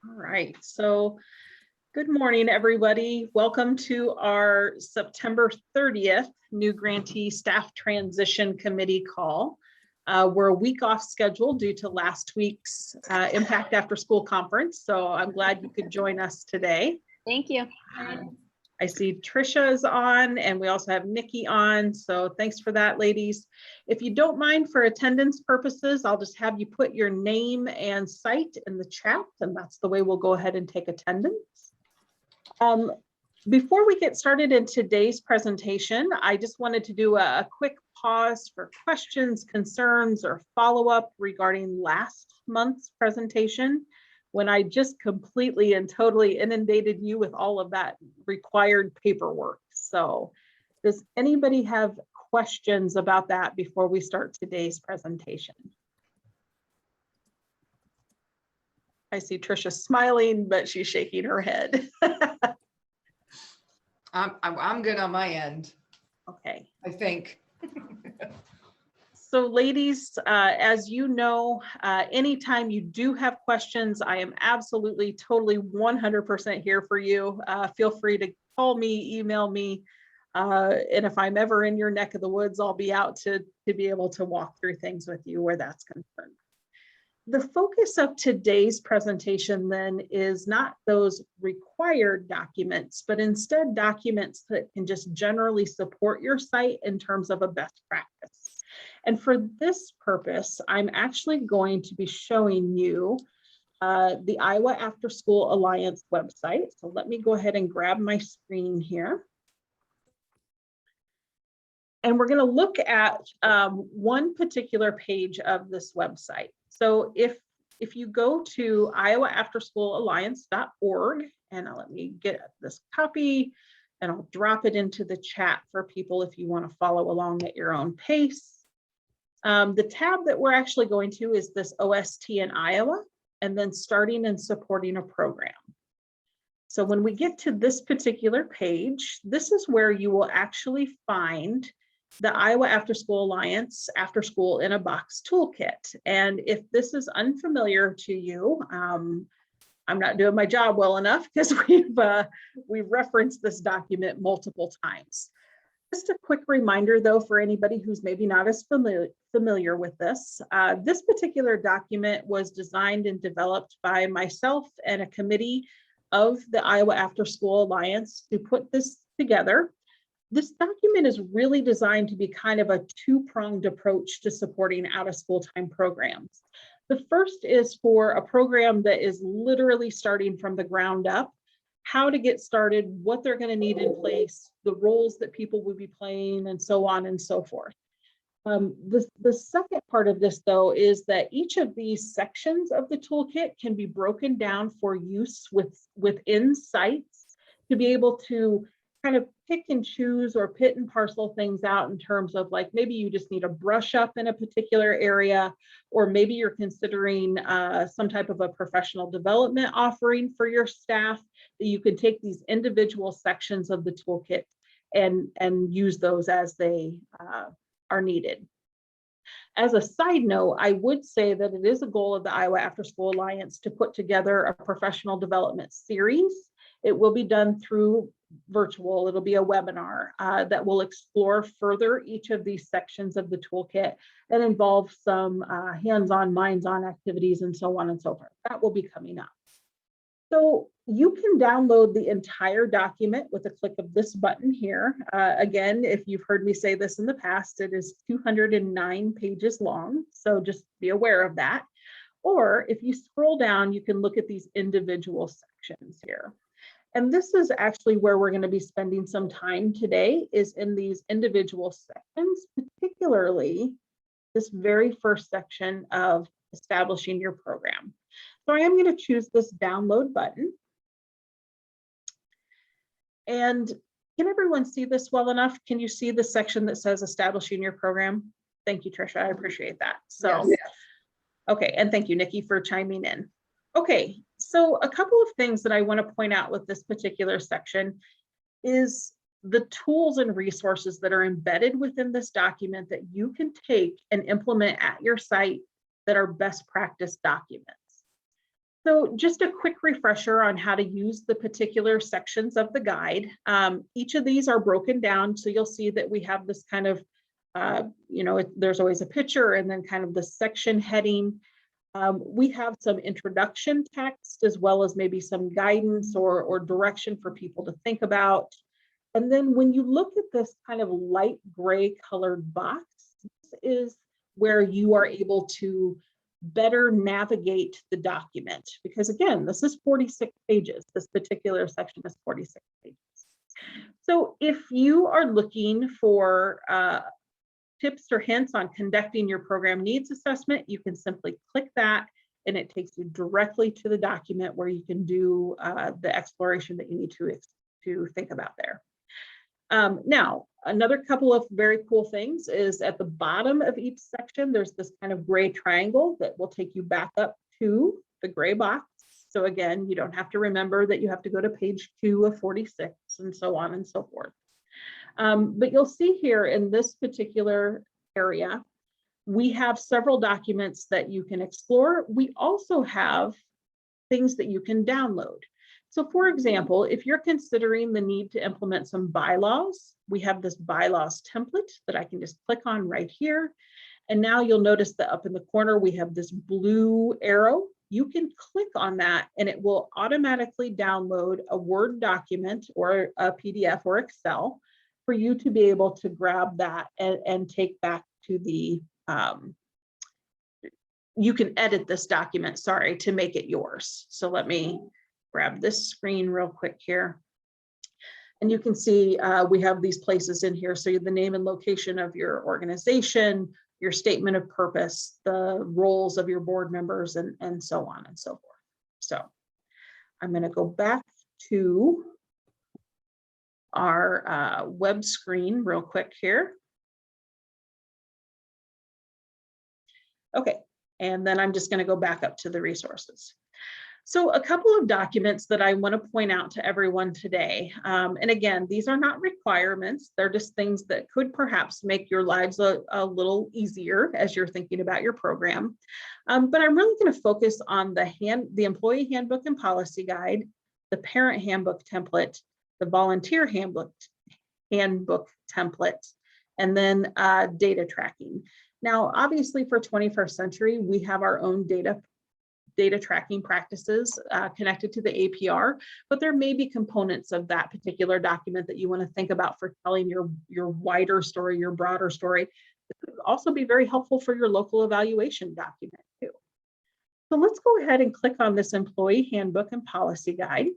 All right, so good morning, everybody. Welcome to our September 30th new grantee staff transition committee call. We're a week off schedule due to last week's Impact After School conference, so I'm glad you could join us today. Thank you. I see Trisha is on, and we also have Nikki on, so thanks for that, ladies. If you don't mind, for attendance purposes, I'll just have you put your name and site in the chat, and that's the way we'll go ahead and take attendance. Before we get started in today's presentation, I just wanted to do a quick pause for questions, concerns, or follow-up regarding last month's presentation, when I just completely and totally inundated you with all of that required paperwork. So does anybody have questions about that before we start today's presentation? I see Trisha smiling, but she's shaking her head. I'm good on my end. Okay. I think. So ladies, as you know, anytime you do have questions, I am absolutely, totally 100% here for you. Feel free to call me, email me. And if I'm ever in your neck of the woods, I'll be out to be able to walk through things with you where that's concerned. The focus of today's presentation then is not those required documents, but instead documents that can just generally support your site in terms of a best practice. And for this purpose, I'm actually going to be showing you the Iowa After School Alliance website. So let me go ahead and grab my screen here. And we're going to look at one particular page of this website. So if you go to iowaafterschoolalliance.org, and let me get this copy, and I'll drop it into the chat for people if you want to follow along at your own pace. The tab that we're actually going to is this OST in Iowa, and then starting and supporting a program. So when we get to this particular page, this is where you will actually find the Iowa After School Alliance After School in a Box toolkit. And if this is unfamiliar to you, I'm not doing my job well enough because we've referenced this document multiple times. Just a quick reminder, though, for anybody who's maybe not as familiar with this, this particular document was designed and developed by myself and a committee of the Iowa After School Alliance to put this together. This document is really designed to be kind of a two-pronged approach to supporting out-of-school time programs. The first is for a program that is literally starting from the ground up, how to get started, what they're going to need in place, the roles that people will be playing, and so on and so forth. The second part of this, though, is that each of these sections of the toolkit can be broken down for use within sites to be able to kind of pick and choose or pit and parcel things out in terms of, like, maybe you just need a brush up in a particular area, or maybe you're considering some type of a professional development offering for your staff, that you can take these individual sections of the toolkit and use those as they are needed. As a side note, I would say that it is a goal of the Iowa After School Alliance to put together a professional development series. It will be done through virtual. It'll be a webinar that will explore further each of these sections of the toolkit and involve some hands-on, minds-on activities and so on and so forth. That will be coming up. So you can download the entire document with a click of this button here. Again, if you've heard me say this in the past, it is 209 pages long, so just be aware of that. Or if you scroll down, you can look at these individual sections here. And this is actually where we're going to be spending some time today, is in these individual sections, particularly this very first section of establishing your program. So I am going to choose this download button. And can everyone see this well enough? Can you see the section that says establishing your program? Thank you, Trisha. I appreciate that. So, yes. Okay. And thank you, Nikki, for chiming in. Okay. So a couple of things that I want to point out with this particular section is the tools and resources that are embedded within this document that you can take and implement at your site that are best practice documents. So just a quick refresher on how to use the particular sections of the guide. Each of these are broken down. So you'll see that we have this kind of, there's always a picture and then kind of the section heading. We have some introduction text as well as maybe some guidance or direction for people to think about. And then when you look at this kind of light gray colored box, this is where you are able to better navigate the document. Because again, this is 46 pages. This particular section is 46 pages. So if you are looking for tips or hints on conducting your program needs assessment, you can simply click that and it takes you directly to the document where you can do the exploration that you need to think about there. Now, another couple of very cool things is at the bottom of each section, there's this kind of gray triangle that will take you back up to the gray box. So again, you don't have to remember that you have to go to page 2 of 46 and so on and so forth. But you'll see here in this particular area, we have several documents that you can explore. We also have things that you can download. So for example, if you're considering the need to implement some bylaws, we have this bylaws template that I can just click on right here. And now you'll notice that up in the corner, we have this blue arrow. You can click on that and it will automatically download a Word document or a PDF or Excel for you to be able to grab that and take back to the, you can edit this document, sorry, to make it yours. So let me grab this screen real quick here. And you can see we have these places in here. So the name and location of your organization, your statement of purpose, the roles of your board members, and so on and so forth. So I'm going to go back to our web screen real quick here. Okay, and then I'm just going to go back up to the resources. So a couple of documents that I want to point out to everyone today. And again, these are not requirements. They're just things that could perhaps make your lives a little easier as you're thinking about your program. But I'm really going to focus on the employee handbook and policy guide, the parent handbook template, the volunteer handbook template, and then data tracking. Now, obviously for 21st century, we have our own data tracking practices connected to the APR, but there may be components of that particular document that you want to think about for telling your wider story, your broader story. It could also be very helpful for your local evaluation document too. So let's go ahead and click on this employee handbook and policy guide.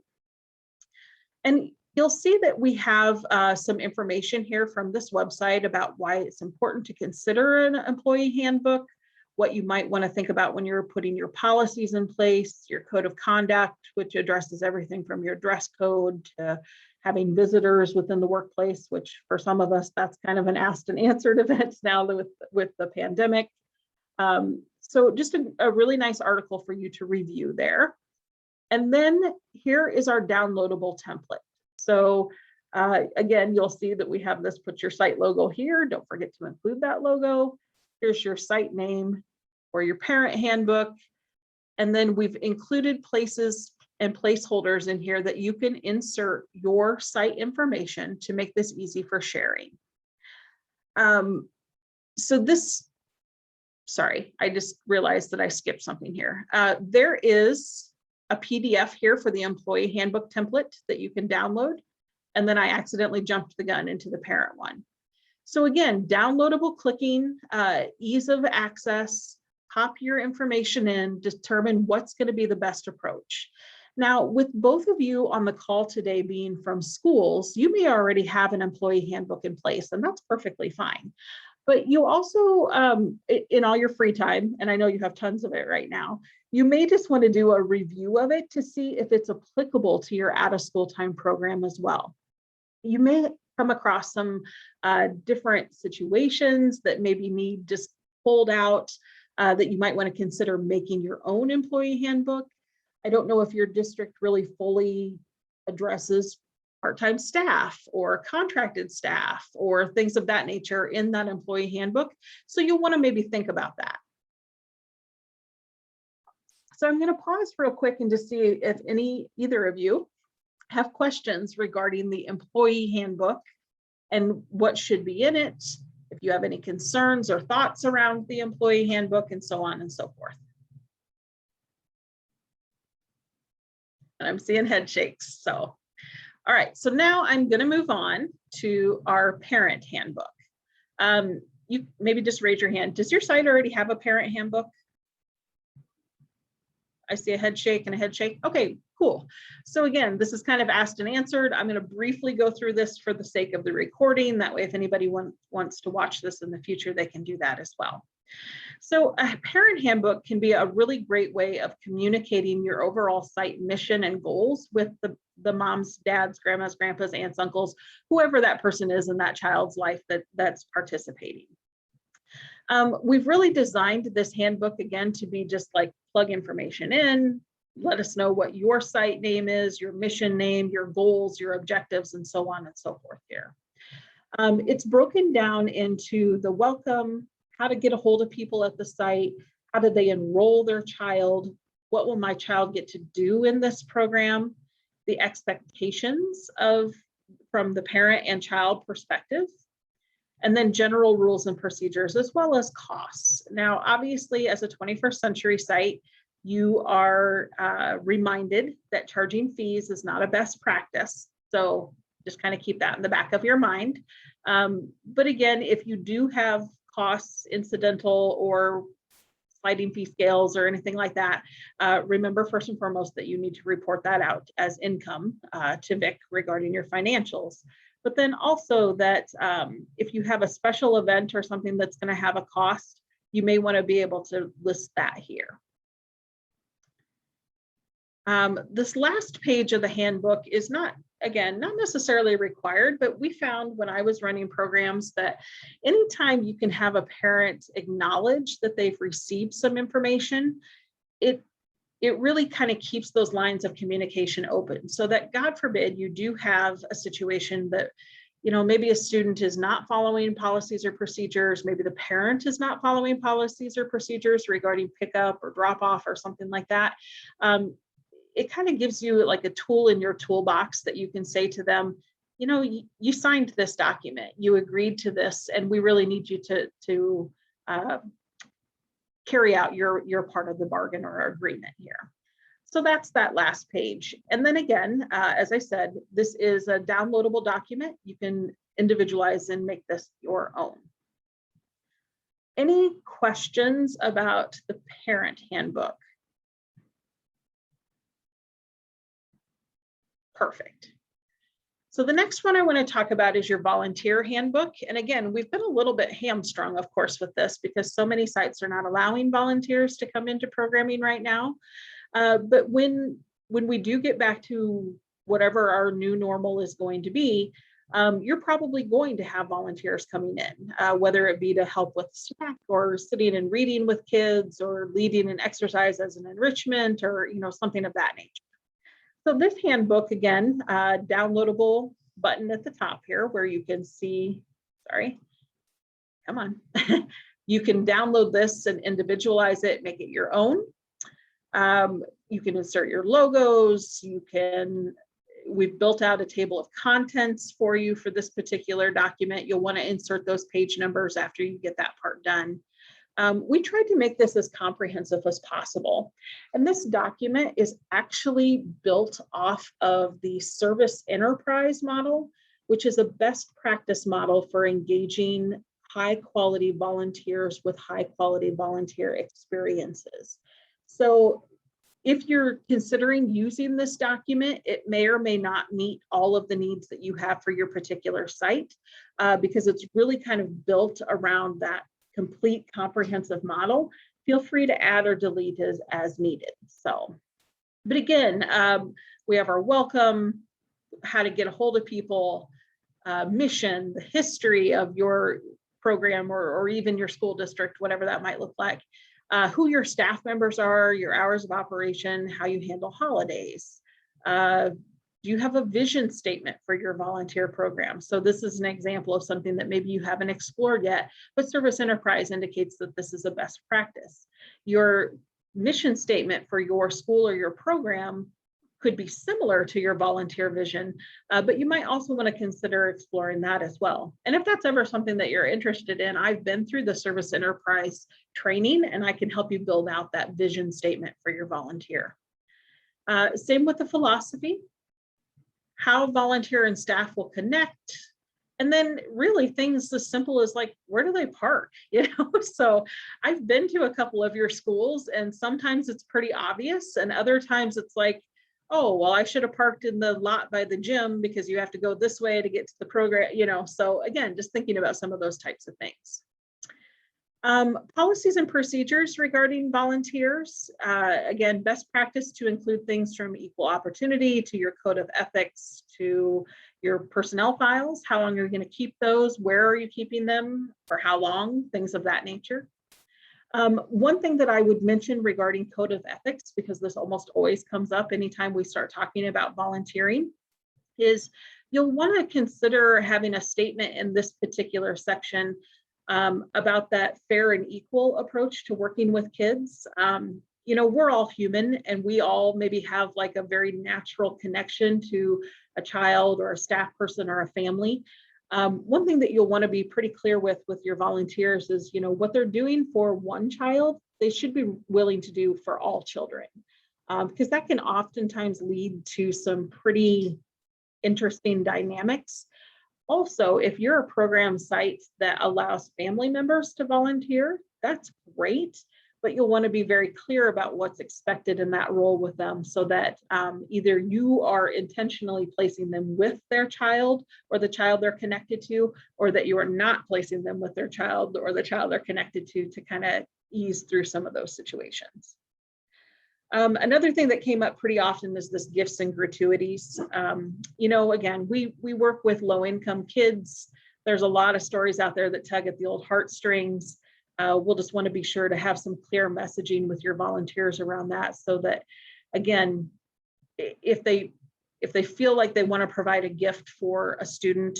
And you'll see that we have some information here from this website about why it's important to consider an employee handbook, what you might want to think about when you're putting your policies in place, your code of conduct, which addresses everything from your dress code to having visitors within the workplace, which for some of us, that's kind of an asked and answered event now with the pandemic. So just a really nice article for you to review there. And then here is our downloadable template. So again, you'll see that we have this, put your site logo here. Don't forget to include that logo. Here's your site name or your parent handbook. And then we've included places and placeholders in here that you can insert your site information to make this easy for sharing. So this, sorry, I just realized that I skipped something here. There is a PDF here for the employee handbook template that you can download. And then I accidentally jumped the gun into the parent one. So again, downloadable clicking, ease of access, pop your information in, determine what's going to be the best approach. Now, with both of you on the call today being from schools, you may already have an employee handbook in place, and that's perfectly fine. But you also, in all your free time, and I know you have tons of it right now, you may just want to do a review of it to see if it's applicable to your out-of-school time program as well. You may come across some different situations that maybe need just pulled out that you might want to consider making your own employee handbook. I don't know if your district really fully addresses part-time staff or contracted staff or things of that nature in that employee handbook. So you'll want to maybe think about that. So I'm going to pause real quick and just see if either of you have questions regarding the employee handbook and what should be in it, if you have any concerns or thoughts around the employee handbook, and so on and so forth. And I'm seeing head shakes. So, all right, so now I'm going to move on to our parent handbook. You maybe just raise your hand. Does your site already have a parent handbook? I see a head shake and a head shake. Okay, cool. So again, this is kind of asked and answered. I'm going to briefly go through this for the sake of the recording. That way, if anybody wants to watch this in the future, they can do that as well. So a parent handbook can be a really great way of communicating your overall site mission and goals with the moms, dads, grandmas, grandpas, aunts, uncles, whoever that person is in that child's life that's participating. We've really designed this handbook again to be just like plug information in, let us know what your site name is, your mission name, your goals, your objectives, and so on and so forth here. It's broken down into the welcome, how to get a hold of people at the site, how do they enroll their child, what will my child get to do in this program, the expectations from the parent and child perspective, and then general rules and procedures, as well as costs. Now, obviously, as a 21st century site, you are reminded that charging fees is not a best practice. So just kind of keep that in the back of your mind. But again, if you do have costs, incidental or sliding fee scales or anything like that, remember first and foremost that you need to report that out as income to VIC regarding your financials. But then also that if you have a special event or something that's going to have a cost, you may want to be able to list that here. This last page of the handbook is not necessarily required, but we found when I was running programs that anytime you can have a parent acknowledge that they've received some information, it really kind of keeps those lines of communication open, so that God forbid you do have a situation that, maybe a student is not following policies or procedures, maybe the parent is not following policies or procedures regarding pickup or drop off or something like that. It kind of gives you like a tool in your toolbox that you can say to them, you signed this document, you agreed to this, and we really need you to carry out your part of the bargain or agreement here. So that's that last page. And then again, as I said, this is a downloadable document. You can individualize and make this your own. Any questions about the parent handbook? Perfect. So the next one I want to talk about is your volunteer handbook. And again, we've been a little bit hamstrung, of course, with this because so many sites are not allowing volunteers to come into programming right now. But when we do get back to whatever our new normal is going to be, you're probably going to have volunteers coming in, whether it be to help with snack or sitting and reading with kids or leading an exercise as an enrichment or something of that nature. So this handbook, again, downloadable button at the top here where you can see, come on. You can download this and individualize it, make it your own. You can insert your logos. We've built out a table of contents for you for this particular document. You'll want to insert those page numbers after you get that part done. We tried to make this as comprehensive as possible. And this document is actually built off of the service enterprise model, which is a best practice model for engaging high quality volunteers with high quality volunteer experiences. So if you're considering using this document, it may or may not meet all of the needs that you have for your particular site, because it's really kind of built around that complete comprehensive model. Feel free to add or delete as needed. So, but again, we have our welcome, how to get a hold of people, mission, the history of your program or even your school district, whatever that might look like, who your staff members are, your hours of operation, how you handle holidays. Do you have a vision statement for your volunteer program? So this is an example of something that maybe you haven't explored yet, but Service Enterprise indicates that this is a best practice. Your mission statement for your school or your program could be similar to your volunteer vision, but you might also want to consider exploring that as well. And if that's ever something that you're interested in, I've been through the service enterprise training, and I can help you build out that vision statement for your volunteer. Same with the philosophy, how volunteer and staff will connect. And then really things as simple as like, where do they park? So I've been to a couple of your schools, and sometimes it's pretty obvious, and other times it's like, oh, well, I should have parked in the lot by the gym because you have to go this way to get to the program, So again, just thinking about some of those types of things. Policies and procedures regarding volunteers. Again, best practice to include things from equal opportunity to your code of ethics to your personnel files. How long are you going to keep those? Where are you keeping them? For how long? Things of that nature. One thing that I would mention regarding code of ethics, because this almost always comes up anytime we start talking about volunteering, is you'll want to consider having a statement in this particular section about that fair and equal approach to working with kids. We're all human, and we all maybe have like a very natural connection to a child or a staff person or a family. One thing that you'll want to be pretty clear with your volunteers is, what they're doing for one child, they should be willing to do for all children, because that can oftentimes lead to some pretty interesting dynamics. Also, if you're a program site that allows family members to volunteer, that's great, but you'll want to be very clear about what's expected in that role with them, so that either you are intentionally placing them with their child or the child they're connected to, or that you are not placing them with their child or the child they're connected to kind of ease through some of those situations. Another thing that came up pretty often is this gifts and gratuities. Again, we work with low-income kids. There's a lot of stories out there that tug at the old heartstrings. We'll just want to be sure to have some clear messaging with your volunteers around that, so that, again, if they feel like they want to provide a gift for a student,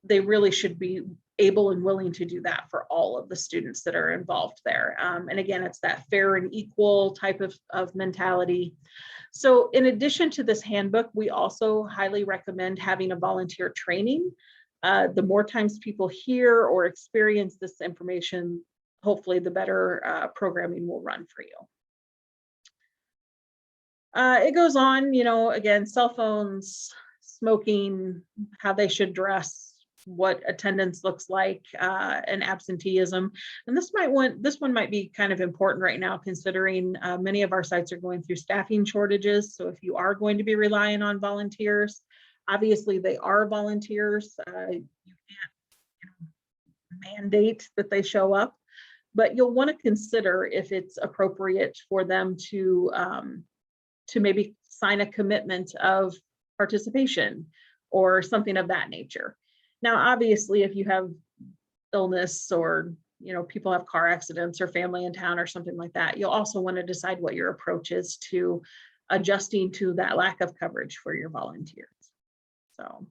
they really should be able and willing to do that for all of the students that are involved there. And again, it's that fair and equal type of mentality. So in addition to this handbook, we also highly recommend having a volunteer training. The more times people hear or experience this information, hopefully the better programming will run for you. It goes on, again, cell phones, smoking, how they should dress, what attendance looks like, and absenteeism. And this one might be kind of important right now, considering many of our sites are going through staffing shortages. So if you are going to be relying on volunteers, obviously they are volunteers. You can't mandate that they show up, but you'll want to consider if it's appropriate for them to maybe sign a commitment of participation or something of that nature. Now, obviously, if you have illness or people have car accidents or family in town or something like that, you'll also want to decide what your approach is to adjusting to that lack of coverage for your volunteers. So,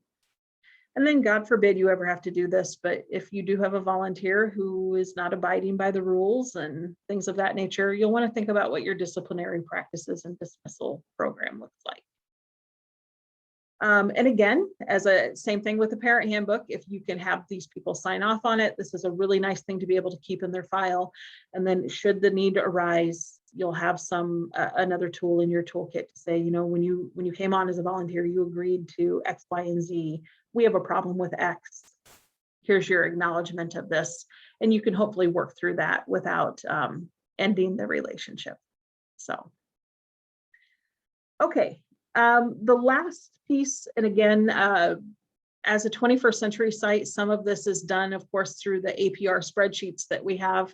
and then God forbid you ever have to do this, but if you do have a volunteer who is not abiding by the rules and things of that nature, you'll want to think about what your disciplinary practices and dismissal program looks like. And again, same thing with the parent handbook, if you can have these people sign off on it, this is a really nice thing to be able to keep in their file. And then should the need arise, you'll have another tool in your toolkit to say, when you came on as a volunteer, you agreed to X, Y, and Z. We have a problem with X. Here's your acknowledgement of this. And you can hopefully work through that without ending the relationship. So, okay. The last piece, and again, as a 21st century site, some of this is done, of course, through the APR spreadsheets that we have,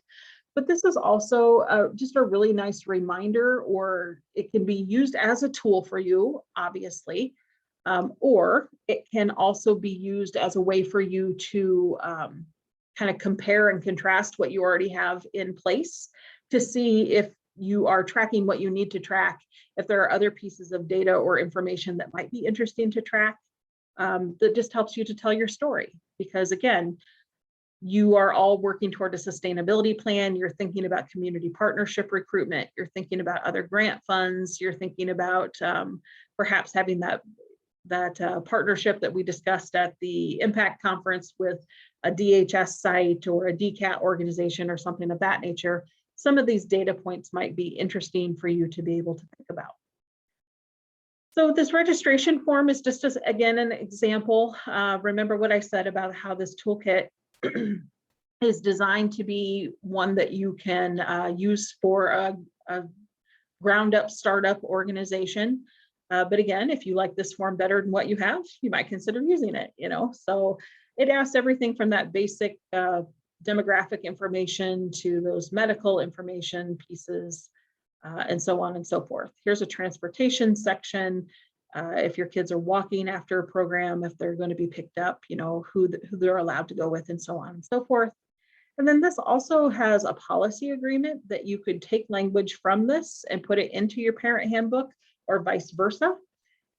but this is also just a really nice reminder, or it can be used as a tool for you, obviously, or it can also be used as a way for you to kind of compare and contrast what you already have in place to see if you are tracking what you need to track, if there are other pieces of data or information that might be interesting to track, that just helps you to tell your story. Because again, you are all working toward a sustainability plan. You're thinking about community partnership recruitment. You're thinking about other grant funds. You're thinking about perhaps having that partnership that we discussed at the Impact Conference with a DHS site or a DCAT organization or something of that nature. Some of these data points might be interesting for you to be able to think about. So this registration form is just, again, an example. Remember what I said about how this toolkit is designed to be one that you can use for a ground up startup organization. But again, if you like this form better than what you have, you might consider using it, So it asks everything from that basic demographic information to those medical information pieces, and so on and so forth. Here's a transportation section. If your kids are walking after a program, if they're going to be picked up, who they're allowed to go with, and so on and so forth. And then this also has a policy agreement that you could take language from this and put it into your parent handbook or vice versa,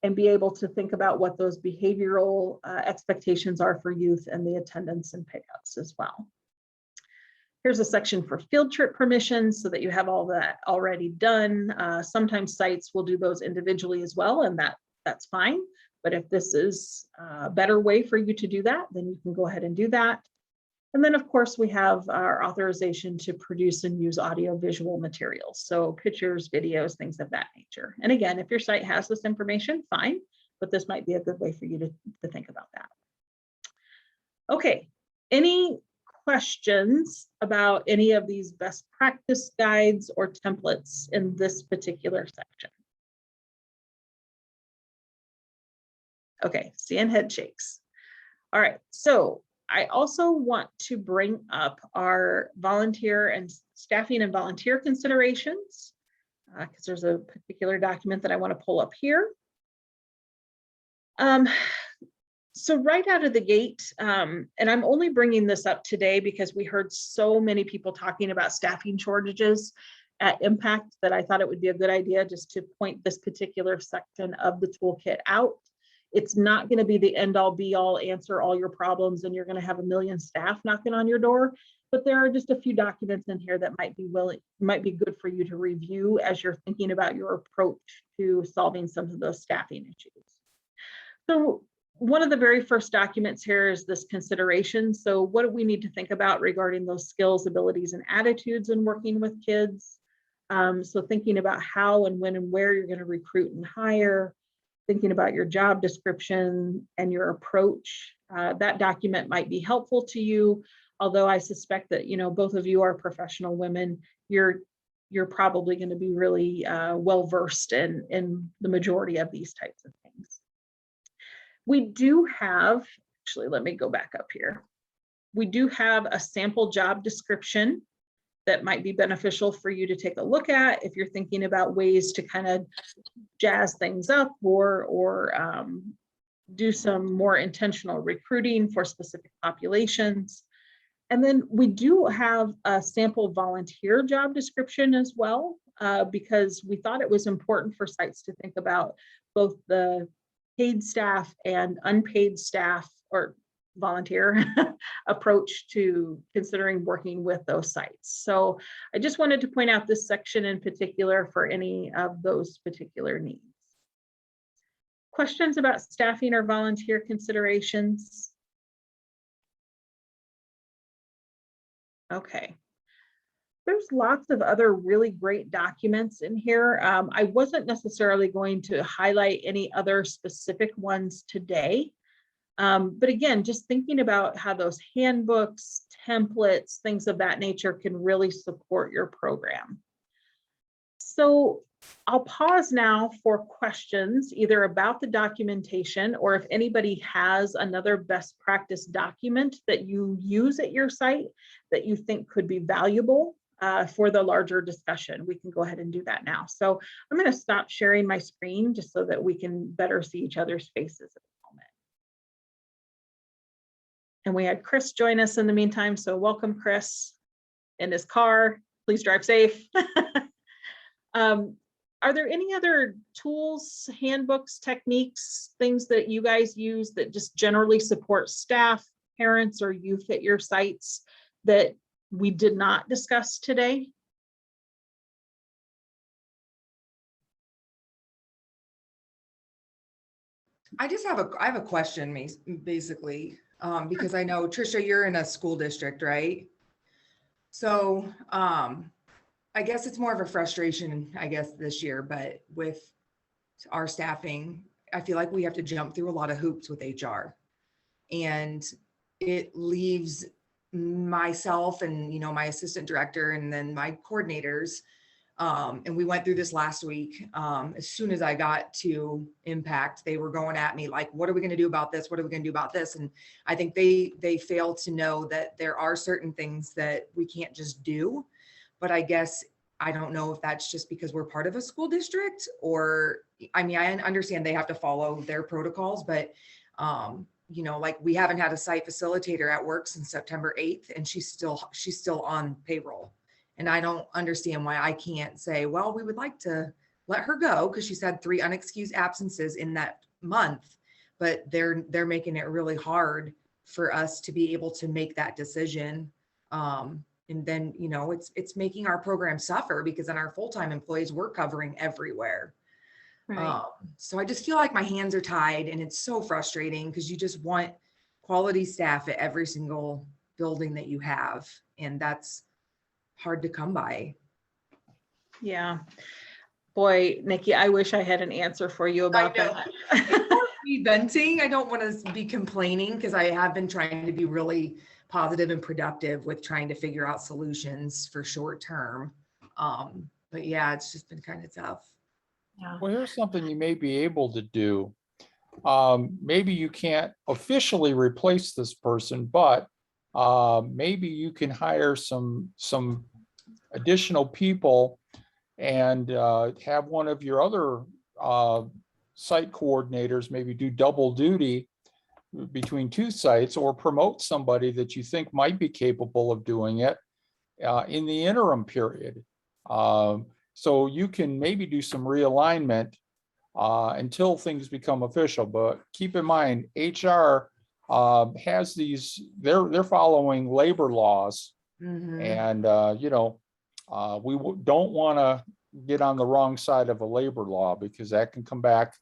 and be able to think about what those behavioral expectations are for youth and the attendance and payouts as well. Here's a section for field trip permissions so that you have all that already done. Sometimes sites will do those individually as well, and that's fine. But if this is a better way for you to do that, then you can go ahead and do that. And then, of course, we have our authorization to produce and use audio-visual materials. So pictures, videos, things of that nature. And again, if your site has this information, fine, but this might be a good way for you to think about that. Okay, any questions about any of these best practice guides or templates in this particular section? Okay, seeing head shakes. All right, so I also want to bring up our volunteer and staffing and volunteer considerations, because there's a particular document that I want to pull up here. So right out of the gate, and I'm only bringing this up today because we heard so many people talking about staffing shortages at Impact that I thought it would be a good idea just to point this particular section of the toolkit out. It's not going to be the end all be all, answer all your problems, and you're going to have a million staff knocking on your door. But there are just a few documents in here that might be good for you to review as you're thinking about your approach to solving some of those staffing issues. So one of the very first documents here is this consideration. So what do we need to think about regarding those skills, abilities, and attitudes in working with kids? So thinking about how and when and where you're going to recruit and hire, thinking about your job description and your approach. That document might be helpful to you, although I suspect that both of you are professional women. You're probably going to be really well versed in the majority of these types of things. We do have, actually, let me go back up here. We do have a sample job description that might be beneficial for you to take a look at if you're thinking about ways to kind of jazz things up or do some more intentional recruiting for specific populations. And then we do have a sample volunteer job description as well, because we thought it was important for sites to think about both the paid staff and unpaid staff or volunteer approach to considering working with those sites. So I just wanted to point out this section in particular for any of those particular needs. Questions about staffing or volunteer considerations? Okay. There's lots of other really great documents in here. I wasn't necessarily going to highlight any other specific ones today. But again, just thinking about how those handbooks, templates, things of that nature can really support your program. So I'll pause now for questions, either about the documentation or if anybody has another best practice document that you use at your site that you think could be valuable for the larger discussion. We can go ahead and do that now. So I'm going to stop sharing my screen just so that we can better see each other's faces at the moment. And we had Chris join us in the meantime. So welcome, Chris, in his car. Please drive safe. Are there any other tools, handbooks, techniques, things that you guys use that just generally support staff, parents or youth at your sites that we did not discuss today? I have a question, basically, because I know, Trisha, you're in a school district, right? So, I guess it's more of a frustration, I guess, this year, but with our staffing, I feel like we have to jump through a lot of hoops with HR. And it leaves myself and, my assistant director and then my coordinators. And we went through this last week. As soon as I got to Impact, they were going at me like, what are we going to do about this? What are we going to do about this? And I think they failed to know that there are certain things that we can't just do. But I guess I don't know if that's just because we're part of a school district, or, I mean, I understand they have to follow their protocols, but like we haven't had a site facilitator at work since September 8th, and she's still on payroll. And I don't understand why I can't say, well, we would like to let her go because she's had 3 unexcused absences in that month, but they're making it really hard for us to be able to make that decision. And then, it's making our program suffer because then our full-time employees we're covering everywhere. Right. So I just feel like my hands are tied, and it's so frustrating because you just want quality staff at every single building that you have. And that's hard to come by. Yeah. Boy, Nikki, I wish I had an answer for you about that. It's more me venting. I don't want to be complaining because I have been trying to be really positive and productive with trying to figure out solutions for short term. But yeah, it's just been kind of tough. Yeah. Well, here's something you may be able to do. Maybe you can't officially replace this person, but maybe you can hire some additional people and have one of your other site coordinators maybe do double duty between 2 sites, or promote somebody that you think might be capable of doing it in the interim period. So you can maybe do some realignment until things become official. But keep in mind, HR has these, they're following labor laws. Mm-hmm. And, we don't want to get on the wrong side of a labor law, because that can come back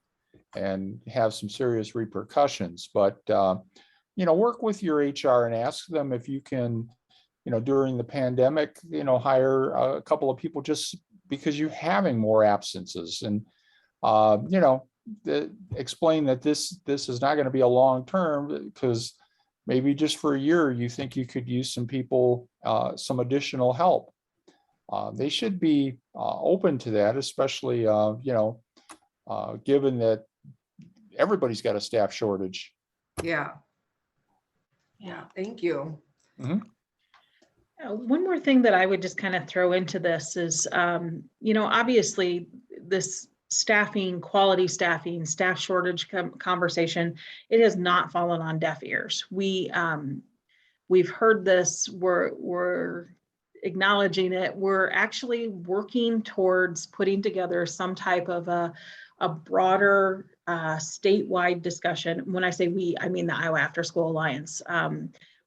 and have some serious repercussions. But, work with your HR and ask them if you can, during the pandemic, hire a couple of people just because you're having more absences, and, explain that this is not going to be a long term, because maybe just for a year, you think you could use some people, some additional help. They should be open to that, especially, given that everybody's got a staff shortage. Yeah. Thank you. Mm-hmm. One more thing that I would just kind of throw into this is, obviously this quality staffing, staff shortage conversation, it has not fallen on deaf ears. We've heard this, we're acknowledging it. We're actually working towards putting together some type of a broader statewide discussion. When I say we, I mean the Iowa After School Alliance.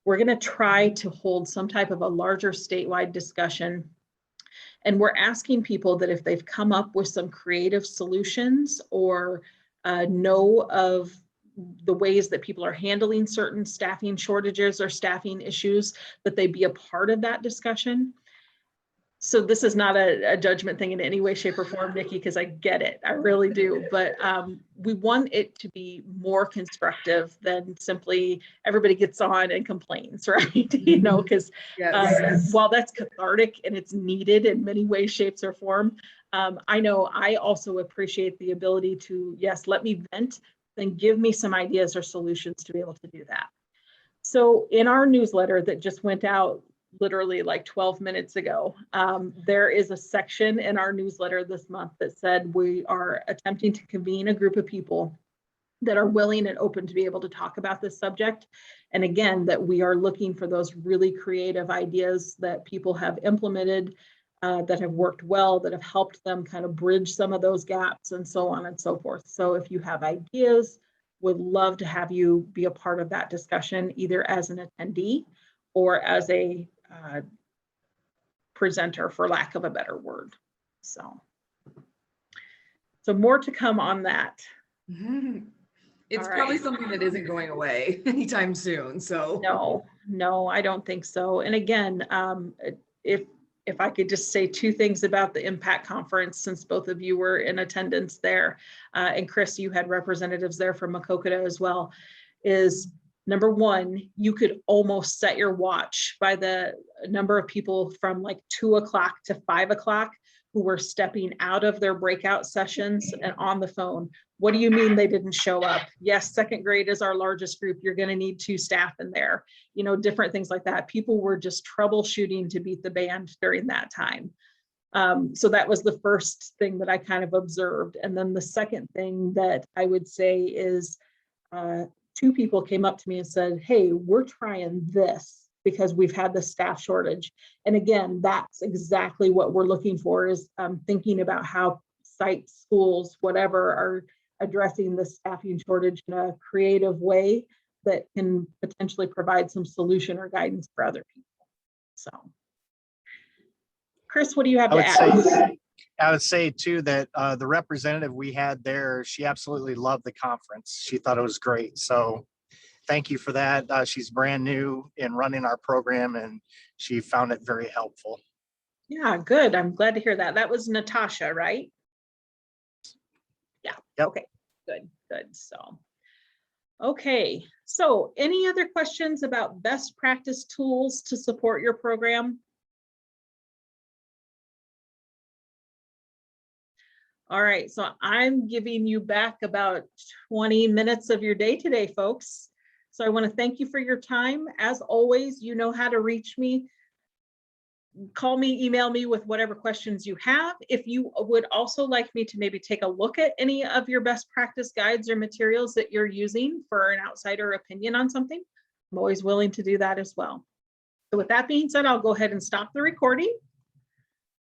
We're going to try to hold some type of a larger statewide discussion. And we're asking people that if they've come up with some creative solutions or know of the ways that people are handling certain staffing shortages or staffing issues, that they be a part of that discussion. So this is not a judgment thing in any way, shape, or form, Nikki, because I get it. I really do. But we want it to be more constructive than simply everybody gets on and complains, right? Because while that's cathartic and it's needed in many ways, shapes, or form, I know I also appreciate the ability to, yes, let me vent, then give me some ideas or solutions to be able to do that. So in our newsletter that just went out literally like 12 minutes ago, there is a section in our newsletter this month that said we are attempting to convene a group of people that are willing and open to be able to talk about this subject. And again, that we are looking for those really creative ideas that people have implemented, that have worked well, that have helped them kind of bridge some of those gaps and so on and so forth. So if you have ideas, would love to have you be a part of that discussion, either as an attendee or as a presenter, for lack of a better word. So more to come on that. It's All probably right. something that isn't going away anytime soon, so. No, I don't think so. And again, if I could just say two things about the Impact Conference, since both of you were in attendance there, and Chris, you had representatives there from Maquoketa as well, is number one, you could almost set your watch by the number of people from like 2 o'clock to 5 o'clock who were stepping out of their breakout sessions and on the phone. What do you mean they didn't show up? Yes, second grade is our largest group. You're going to need 2 staff in there, you know, different things like that. People were just troubleshooting to beat the band during that time. So that was the first thing that I kind of observed. And then the second thing that I would say is 2 people came up to me and said, hey, we're trying this because we've had the staff shortage. And again, that's exactly what we're looking for, is thinking about how sites, schools, whatever, are addressing the staffing shortage in a creative way that can potentially provide some solution or guidance for other people. So, Chris, what do you have to add? I would say too that the representative we had there, she absolutely loved the conference. She thought it was great. So thank you for that. She's brand new in running our program and she found it very helpful. Yeah, good. I'm glad to hear that. That was Natasha, right? Yeah. Yep. Okay, good. So, okay. So any other questions about best practice tools to support your program? All right, so I'm giving you back about 20 minutes of your day today, folks. So I want to thank you for your time. As always, you know how to reach me. Call me, email me with whatever questions you have. If you would also like me to maybe take a look at any of your best practice guides or materials that you're using for an outsider opinion on something, I'm always willing to do that as well. So with that being said, I'll go ahead and stop the recording.